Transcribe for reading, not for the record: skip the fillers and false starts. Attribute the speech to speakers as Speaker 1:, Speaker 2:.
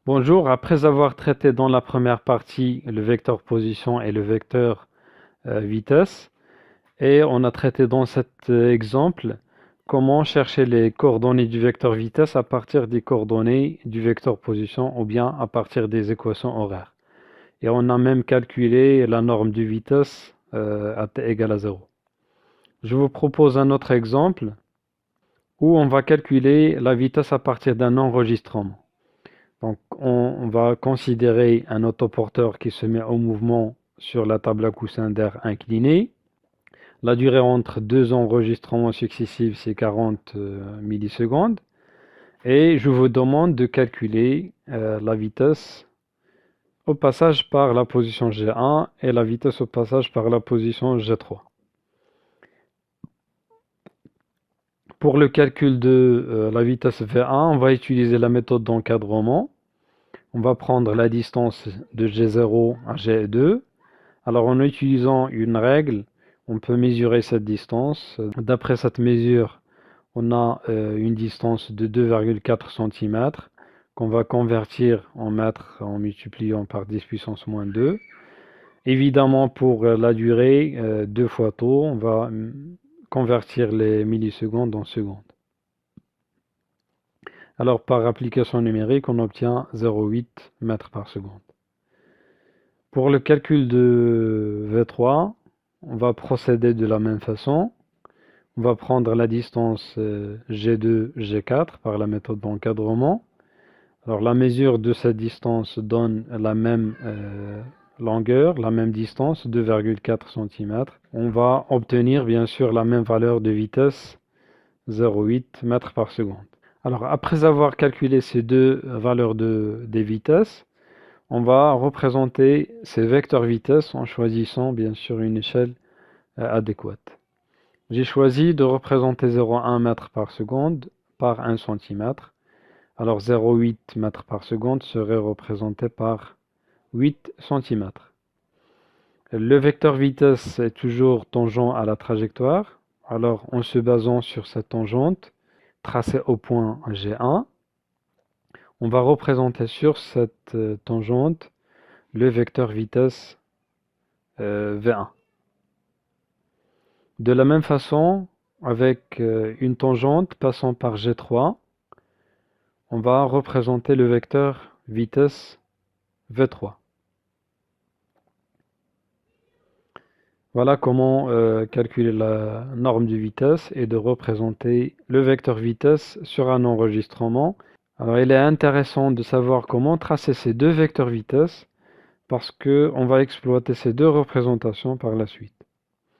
Speaker 1: Bonjour, après avoir traité dans la première partie le vecteur position et le vecteur vitesse, et on a traité dans cet exemple comment chercher les coordonnées du vecteur vitesse à partir des coordonnées du vecteur position ou bien à partir des équations horaires. Et on a même calculé la norme de vitesse à t égale à 0. Je vous propose un autre exemple où on va calculer la vitesse à partir d'un enregistrement. Donc, on va considérer un autoporteur qui se met en mouvement sur la table à coussins d'air inclinée. La durée entre deux enregistrements successifs, c'est 40 millisecondes. Et je vous demande de calculer la vitesse au passage par la position G1 et la vitesse au passage par la position G3. Pour le calcul de la vitesse V1, on va utiliser la méthode d'encadrement. On va prendre la distance de G0 à G2. Alors en utilisant une règle, on peut mesurer cette distance. D'après cette mesure, on a une distance de 2,4 cm qu'on va convertir en mètres en multipliant par 10 puissance moins 2. Évidemment, pour la durée, 2 fois tôt, on va convertir les millisecondes en secondes. Alors par application numérique, on obtient 0,8 mètres par seconde. Pour le calcul de V3, on va procéder de la même façon. On va prendre la distance G2, G4 par la méthode d'encadrement. Alors la mesure de cette distance donne la même longueur, la même distance, 2,4 cm. On va obtenir bien sûr la même valeur de vitesse, 0,8 mètres par seconde. Alors après avoir calculé ces deux valeurs des vitesses, on va représenter ces vecteurs vitesse en choisissant bien sûr une échelle adéquate. J'ai choisi de représenter 0,1 mètre par seconde par 1 cm. Alors 0,8 mètres par seconde serait représenté par 8 cm. Le vecteur vitesse est toujours tangent à la trajectoire. Alors en se basant sur cette tangente tracée au point G1, on va représenter sur cette tangente le vecteur vitesse V1. De la même façon, avec une tangente passant par G3, on va représenter le vecteur vitesse V3. Voilà comment calculer la norme de vitesse et de représenter le vecteur vitesse sur un enregistrement. Alors il est intéressant de savoir comment tracer ces deux vecteurs vitesse parce qu'on va exploiter ces deux représentations par la suite.